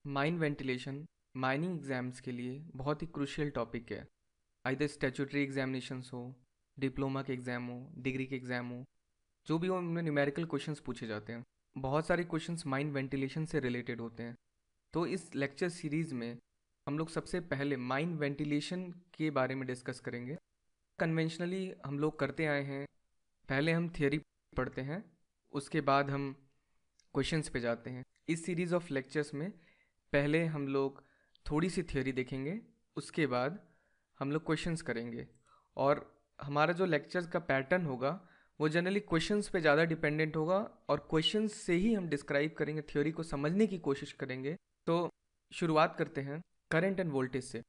Mine ventilation mining exams के लिए बहुत ही क्रूशियल टॉपिक है। आइदर स्टैट्यूटरी एग्जामिनेशंस हो, डिप्लोमा के एग्ज़ाम हो, डिग्री के एग्ज़ाम हो, जो भी हो उनमें न्यूमेरिकल क्वेश्चंस पूछे जाते हैं। बहुत सारे क्वेश्चंस माइन वेंटिलेशन से रिलेटेड होते हैं। तो इस लेक्चर सीरीज़ में हम लोग सबसे पहले माइन वेंटिलेशन के बारे में डिस्कस करेंगे। कन्वेंशनली हम लोग करते आए हैं, पहले हम थियोरी पढ़ते हैं, उसके बाद हम क्वेश्चंस पे जाते हैं। इस सीरीज़ ऑफ लेक्चर्स में पहले हम लोग थोड़ी सी थ्योरी देखेंगे, उसके बाद हम लोग क्वेश्चंस करेंगे। और हमारा जो लेक्चर्स का पैटर्न होगा वो जनरली क्वेश्चंस पे ज़्यादा डिपेंडेंट होगा, और क्वेश्चंस से ही हम डिस्क्राइब करेंगे, थ्योरी को समझने की कोशिश करेंगे। तो शुरुआत करते हैं करंट एंड वोल्टेज से।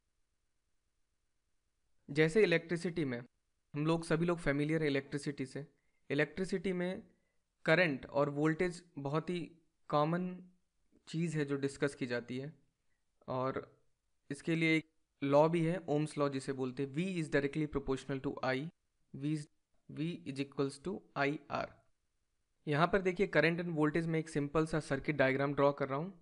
जैसे इलेक्ट्रिसिटी में हम लोग सभी लोग फेमिलियर है इलेक्ट्रिसिटी से। इलेक्ट्रिसिटी में करंट और वोल्टेज बहुत ही कॉमन चीज़ है जो डिस्कस की जाती है। और इसके लिए एक लॉ भी है, ओम्स लॉ जिसे बोलते हैं, V is directly proportional to I, V is equals to I R. यहाँ पर देखिए करंट एंड वोल्टेज में एक सिंपल सा सर्किट डायग्राम ड्रॉ कर रहा हूँ।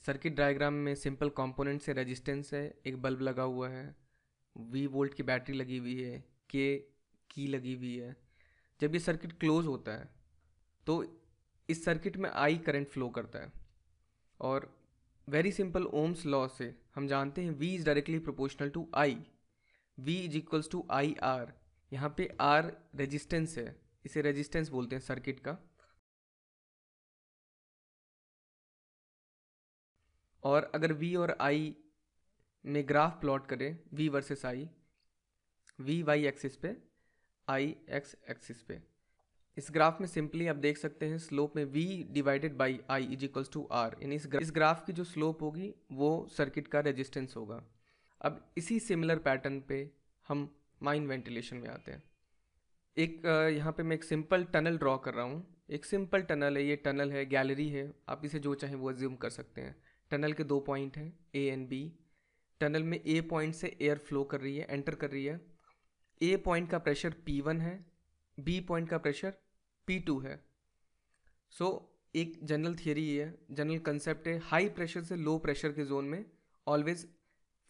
सर्किट डायग्राम में सिंपल कंपोनेंट्स है, रेजिस्टेंस है, एक बल्ब लगा हुआ है, V वोल्ट की बैटरी लगी हुई है, K की लगी हुई है। जब ये सर्किट क्लोज होता है तो इस सर्किट में I करंट फ्लो करता है। और वेरी सिंपल ओम्स लॉ से हम जानते हैं V is directly proportional to I, V is equals to I R. यहाँ पे R रेजिस्टेंस है, इसे रेजिस्टेंस बोलते हैं सर्किट का। और अगर V और I में ग्राफ प्लॉट करें, V versus I, V Y axis पे, I एक्स एक्सिस पे, इस ग्राफ में सिंपली आप देख सकते हैं स्लोप में V divided by I is equals to R। यानी इस ग्राफ की जो स्लोप होगी वो सर्किट का रेजिस्टेंस होगा। अब इसी सिमिलर पैटर्न पे हम माइन वेंटिलेशन में आते हैं। एक यहाँ पे मैं एक सिंपल टनल ड्रॉ कर रहा हूँ। एक सिंपल टनल है, ये टनल है, गैलरी है, आप इसे जो चाहें वो एज्यूम कर सकते हैं। टनल के दो पॉइंट हैं, ए एंड बी। टनल में ए पॉइंट से एयर फ्लो कर रही है, एंटर कर रही है। ए पॉइंट का प्रेशर P1 है, बी पॉइंट का प्रेशर P2 है। सो एक जनरल थियरी है, जनरल कंसेप्ट है, हाई प्रेशर से लो प्रेशर के जोन में ऑलवेज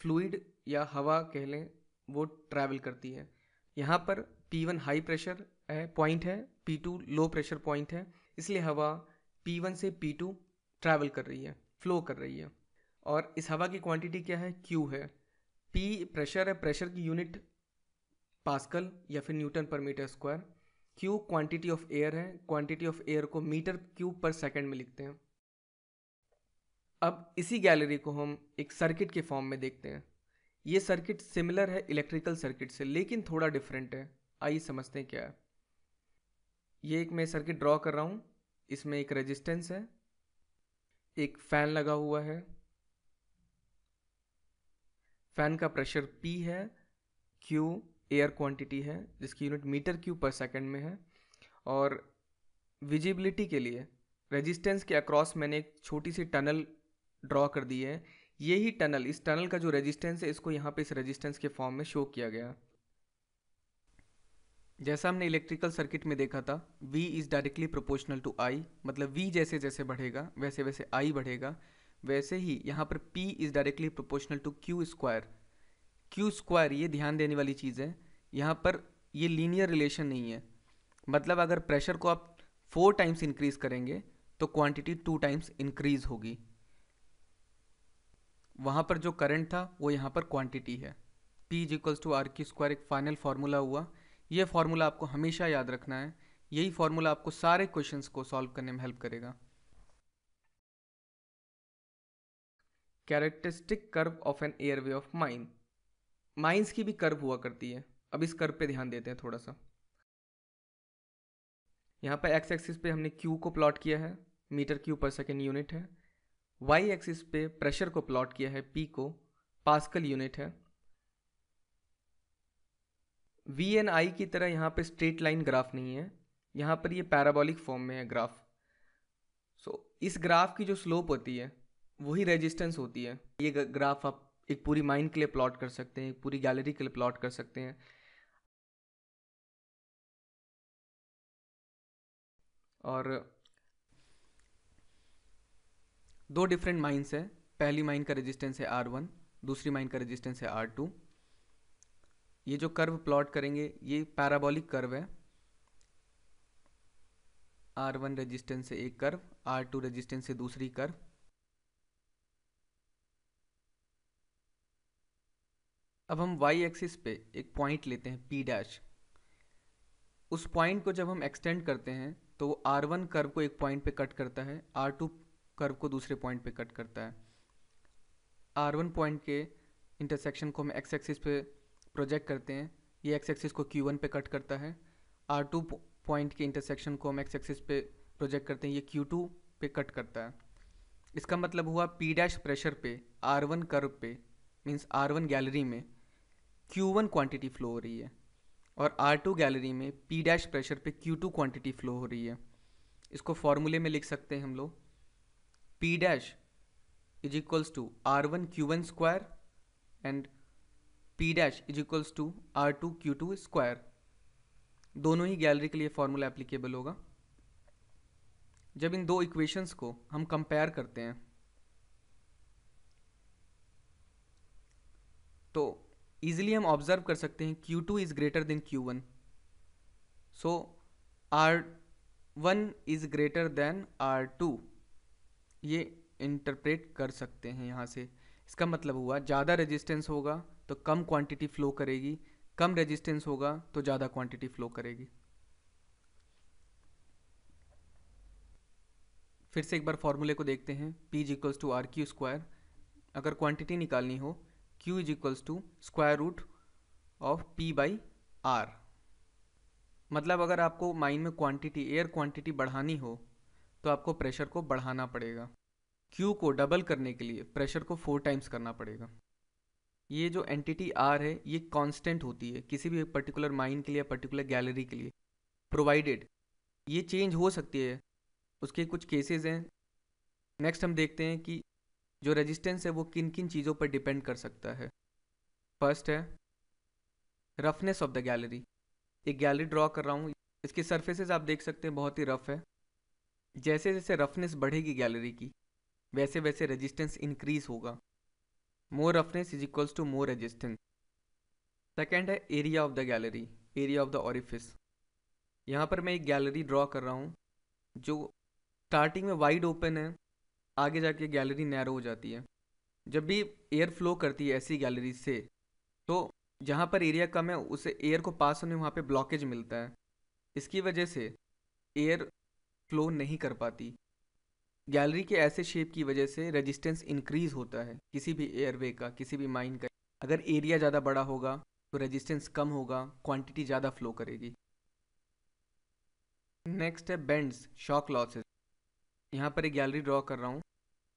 फ्लूइड या हवा कह लें वो ट्रैवल करती है। यहाँ पर P1 हाई प्रेशर है, पॉइंट है, P2 लो प्रेशर पॉइंट है, इसलिए हवा P1 से P2 ट्रैवल कर रही है, फ्लो कर रही है। और इस हवा की क्वांटिटी क्या है, Q है। P प्रेशर है, प्रेशर की यूनिट पास्कल या फिर newton per metre square. Q quantity of air है, क्वांटिटी ऑफ एयर को मीटर क्यूब पर सेकंड में लिखते हैं। अब इसी गैलरी को हम एक सर्किट के फॉर्म में देखते हैं। ये सर्किट सिमिलर है इलेक्ट्रिकल सर्किट से, लेकिन थोड़ा डिफरेंट है। आइए समझते हैं क्या है। ये एक मैं सर्किट ड्रॉ कर रहा हूँ। इसमें एक रेजिस्टेंस है, एक फैन लगा हुआ है, फैन का प्रेशर P है, Q एयर क्वांटिटी है जिसकी unit metre cube per second में है। और विजिबिलिटी के लिए रेजिस्टेंस के अक्रॉस मैंने एक छोटी सी टनल ड्रॉ कर दी है। यही टनल, इस टनल का जो रेजिस्टेंस है, इसको यहाँ पे इस रेजिस्टेंस के फॉर्म में शो किया गया। जैसा हमने इलेक्ट्रिकल सर्किट में देखा था, V is directly proportional to I, मतलब V जैसे जैसे बढ़ेगा वैसे वैसे I बढ़ेगा। वैसे ही यहाँ पर P is directly proportional to Q square. Q square, ये ध्यान देने वाली चीज़ है, यहाँ पर ये लीनियर रिलेशन नहीं है। मतलब अगर प्रेशर को आप 4 टाइम्स इंक्रीज करेंगे तो क्वांटिटी 2 टाइम्स इंक्रीज होगी। वहाँ पर जो करंट था वो यहाँ पर क्वांटिटी है। P is equals to R की स्क्वायर एक फाइनल फार्मूला हुआ। ये फार्मूला आपको हमेशा याद रखना है, यही फार्मूला आपको सारे क्वेश्चंस को सॉल्व करने में हेल्प करेगा। Characteristic curve of an airway of mine. Mines की भी कर्व हुआ करती है। अब इस कर्व पे ध्यान देते हैं थोड़ा सा। यहाँ पर एक्स एक्सिस पे हमने Q को प्लॉट किया है, metre cube per second unit है। वाई एक्सिस पे प्रेशर को प्लॉट किया है, P को पास्कल यूनिट है। V एन आई की तरह यहाँ पे स्ट्रेट लाइन ग्राफ नहीं है, यहाँ पर ये पैराबोलिक फॉर्म में है ग्राफ। इस ग्राफ की जो स्लोप होती है वही रेजिस्टेंस होती है। ये ग्राफ आप एक पूरी माइन के लिए प्लॉट कर सकते हैं, एक पूरी गैलरी के लिए प्लॉट कर सकते हैं। और दो डिफरेंट माइंस है। पहली माइन का रेजिस्टेंस है R1, दूसरी माइन का रेजिस्टेंस है R2। ये जो कर्व प्लॉट करेंगे ये पैराबोलिक कर्व है। R1 रेजिस्टेंस से एक कर्व, R2 रेजिस्टेंस से दूसरी कर्व। अब हम y एक्सिस पे एक पॉइंट लेते हैं P'। उस पॉइंट को जब हम एक्सटेंड करते हैं तो वो R1 कर्व को एक पॉइंट पे कट करता है, R2 कर्व को दूसरे पॉइंट पे कट करता है। R1 पॉइंट के इंटरसेक्शन को हम x एक्सिस पे प्रोजेक्ट करते हैं, ये x एक्सिस को Q1 पे कट करता है। R2 पॉइंट के इंटरसेक्शन को हम x एक्सिस पे प्रोजेक्ट करते हैं, ये Q2 पे कट करता है। इसका मतलब हुआ P' प्रेशर पे R1 कर्व पे मीन्स R1 गैलरी में Q1 क्वांटिटी फ्लो हो रही है और R2 गैलरी में P' प्रेशर पे Q2 क्वांटिटी फ्लो हो रही है। इसको फॉर्मूले में लिख सकते हैं हम लोग, P' is equals to R1 Q1 square and P' is equals to R2 Q2 square. दोनों ही गैलरी के लिए फॉर्मूला एप्लीकेबल होगा। जब इन दो इक्वेशंस को हम कंपेयर करते हैं तो इजीली हम ऑब्जर्व कर सकते हैं Q2 is greater than Q1, so R1 is greater than R2। ये इंटरप्रेट कर सकते हैं यहाँ से। इसका मतलब हुआ ज़्यादा रेजिस्टेंस होगा तो कम क्वांटिटी फ्लो करेगी, कम रेजिस्टेंस होगा तो ज़्यादा क्वांटिटी फ्लो करेगी। फिर से एक बार फॉर्मूले को देखते हैं, P is equals to RQ square. अगर क्वांटिटी निकालनी हो Q is equals to square root of P by R। मतलब अगर आपको माइन में क्वांटिटी, एयर क्वांटिटी बढ़ानी हो तो आपको प्रेशर को बढ़ाना पड़ेगा। Q को डबल करने के लिए प्रेशर को 4 टाइम्स करना पड़ेगा। ये जो एंटिटी R है ये कांस्टेंट होती है किसी भी पर्टिकुलर माइन के लिए, पर्टिकुलर गैलरी के लिए, प्रोवाइडेड ये चेंज हो सकती है, उसके कुछ केसेस हैं। नेक्स्ट हम देखते हैं कि जो रेजिस्टेंस है वो किन किन चीज़ों पर डिपेंड कर सकता है। फर्स्ट है रफनेस ऑफ द गैलरी। एक गैलरी ड्रॉ कर रहा हूँ, इसके सरफेसेस आप देख सकते हैं बहुत ही रफ है। जैसे जैसे रफनेस बढ़ेगी गैलरी की वैसे वैसे रेजिस्टेंस इंक्रीज होगा। More roughness is equals to more resistance. Second है area of the gallery, area of the orifice. यहाँ पर मैं एक गैलरी ड्रॉ कर रहा हूँ जो स्टार्टिंग में वाइड ओपन है, आगे जाके गैलरी नैरो हो जाती है। जब भी एयर फ्लो करती है ऐसी गैलरी से तो जहाँ पर एरिया कम है उसे एयर को पास होने वहाँ पे ब्लॉकेज मिलता है। इसकी वजह से एयर फ्लो नहीं कर पाती। गैलरी के ऐसे शेप की वजह से रेजिस्टेंस इंक्रीज होता है किसी भी एयरवे का, किसी भी माइन का। अगर एरिया ज़्यादा बड़ा होगा तो रेजिस्टेंस कम होगा, क्वांटिटी ज़्यादा फ्लो करेगी। नेक्स्ट है बेंड्स, शॉक लॉसेस। यहाँ पर एक गैलरी ड्रॉ कर रहा हूँ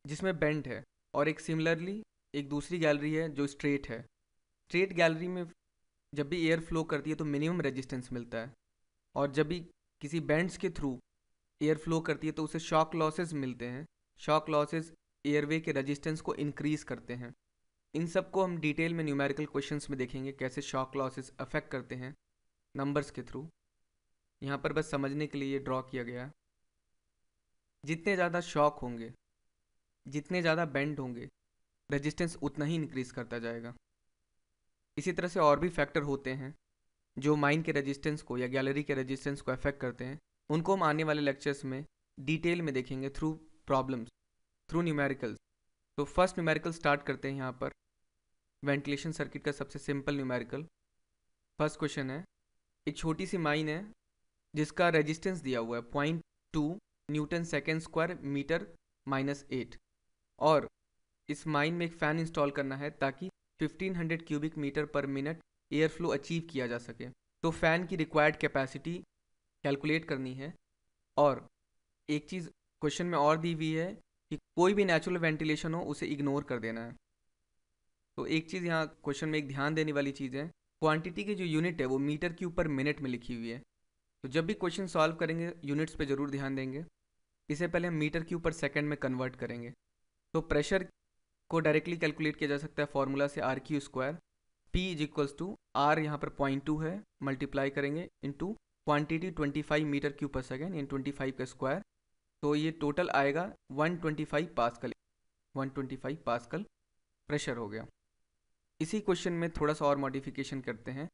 जिसमें बेंड है और एक सिमिलरली एक दूसरी गैलरी है जो स्ट्रेट है। स्ट्रेट गैलरी में जब भी एयर फ्लो करती है तो मिनिमम रेजिस्टेंस मिलता है और जब भी किसी बेंड्स के थ्रू एयर फ्लो करती है तो उसे शॉक लॉसेस मिलते हैं। शॉक लॉसेस एयरवे के रेजिस्टेंस को इंक्रीज करते हैं। इन सब को हम डिटेल में न्यूमेरिकल क्वेश्चंस में देखेंगे कैसे शॉक लॉसेस अफेक्ट करते हैं नंबर्स के थ्रू। यहाँ पर बस समझने के लिए ये ड्रॉ किया गया। जितने ज़्यादा शॉक होंगे, जितने ज़्यादा बेंड होंगे, रेजिस्टेंस उतना ही इंक्रीज करता जाएगा। इसी तरह से और भी फैक्टर होते हैं जो माइन के रेजिस्टेंस को या गैलरी के रेजिस्टेंस को अफेक्ट करते हैं। उनको हम आने वाले लेक्चर्स में डिटेल में देखेंगे थ्रू प्रॉब्लम्स, थ्रू न्यूमेरिकल्स। तो फर्स्ट न्यूमेरिकल स्टार्ट करते हैं यहाँ पर। वेंटिलेशन सर्किट का सबसे सिंपल न्यूमेरिकल। फर्स्ट क्वेश्चन है, एक छोटी सी माइन है जिसका रेजिस्टेंस दिया हुआ है 0.2 न्यूटन सेकेंड स्क्वायर मीटर -8 और इस माइन में एक फ़ैन इंस्टॉल करना है ताकि 1500 cubic metre per minute air flow achieve किया जा सके। तो फ़ैन की रिक्वायर्ड कैपेसिटी कैलकुलेट करनी है। और एक चीज़ क्वेश्चन में और दी हुई है कि कोई भी नेचुरल वेंटिलेशन हो उसे इग्नोर कर देना है। तो एक चीज़ यहाँ क्वेश्चन में एक ध्यान देने वाली चीज़ है, क्वांटिटी की जो यूनिट है वो मीटर क्यूब पर मिनट में लिखी हुई है। तो जब भी क्वेश्चन सॉल्व करेंगे यूनिट्स पे ज़रूर ध्यान देंगे। इससे पहले हम मीटर क्यूब पर सेकंड में कन्वर्ट करेंगे। तो प्रेशर को डायरेक्टली कैलकुलेट किया जा सकता है फॉर्मूला से, RQ square. P is equals to R यहाँ पर 0.2 है, मल्टीप्लाई करेंगे into quantity 25 metre cube per second इन 25 का स्क्वायर, तो ये टोटल आएगा 125 पास्कल, 125 पास्कल प्रेशर हो गया। इसी क्वेश्चन में थोड़ा सा और मॉडिफिकेशन करते हैं।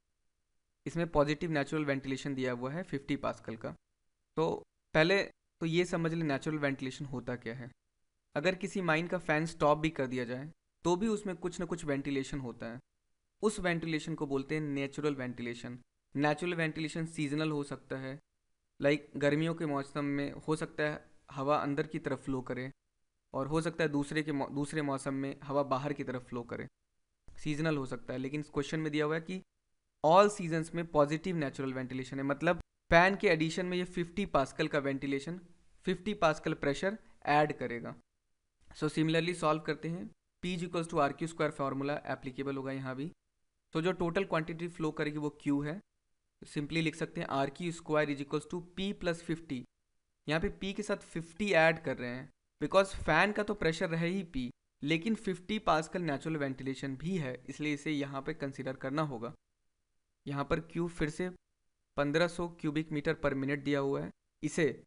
इसमें पॉजिटिव नेचुरल वेंटिलेशन दिया हुआ है 50 पास्कल का। तो पहले तो ये समझ लें नेचुरल वेंटिलेशन होता क्या है। अगर किसी माइन का फ़ैन स्टॉप भी कर दिया जाए तो भी उसमें कुछ ना कुछ वेंटिलेशन होता है, उस वेंटिलेशन को बोलते हैं natural ventilation. Natural ventilation seasonal हो सकता है, लाइक गर्मियों के मौसम में हो सकता है हवा अंदर की तरफ फ्लो करे, और हो सकता है दूसरे मौसम में हवा बाहर की तरफ फ्लो करे, सीजनल हो सकता है। लेकिन इस क्वेश्चन में दिया हुआ है कि ऑल सीजन्स में पॉजिटिव नेचुरल वेंटिलेशन है, मतलब फैन के एडिशन में ये 50 पास्कल का वेंटिलेशन, 50 पास्कल प्रेशर ऐड करेगा। सो सिमिलरली सॉल्व करते हैं। P equals to R Q square formula applicable होगा यहाँ भी। तो जो टोटल क्वांटिटी फ्लो करेगी वो Q है, सिंपली लिख सकते हैं R Q square is equals to P plus 50। यहाँ पे P के साथ 50 ऐड कर रहे हैं बिकॉज फैन का तो प्रेशर रहे ही P, लेकिन 50 पास्कल नेचुरल वेंटिलेशन भी है, इसलिए इसे यहाँ पे कंसिडर करना होगा। यहाँ पर Q फिर से 1500 क्यूबिक मीटर पर मिनट दिया हुआ है, इसे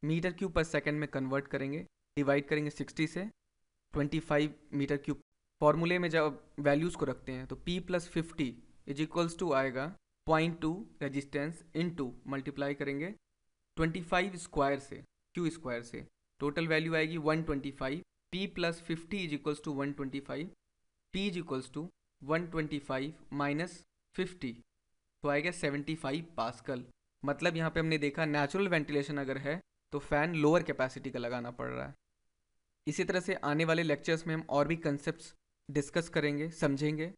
मीटर क्यूब पर सेकेंड में कन्वर्ट करेंगे, डिवाइड करेंगे 60 से, 25 मीटर क्यूब। फॉर्मूले में जब वैल्यूज़ को रखते हैं तो P plus 50 is equals to आएगा 0.2 रेजिस्टेंस इनटू मल्टीप्लाई करेंगे 25 स्क्वायर से, Q स्क्वायर से, टोटल वैल्यू आएगी 125। P plus 50 is equals to 125, P is equals to 125 minus 50 तो आएगा 75 पास्कल। मतलब यहाँ पे हमने देखा नेचुरल वेंटिलेशन अगर है तो फ़ैन लोअर कैपेसिटी का लगाना पड़ रहा है। इसी तरह से आने वाले लेक्चर्स में हम और भी कंसेप्ट्स डिस्कस करेंगे, समझेंगे।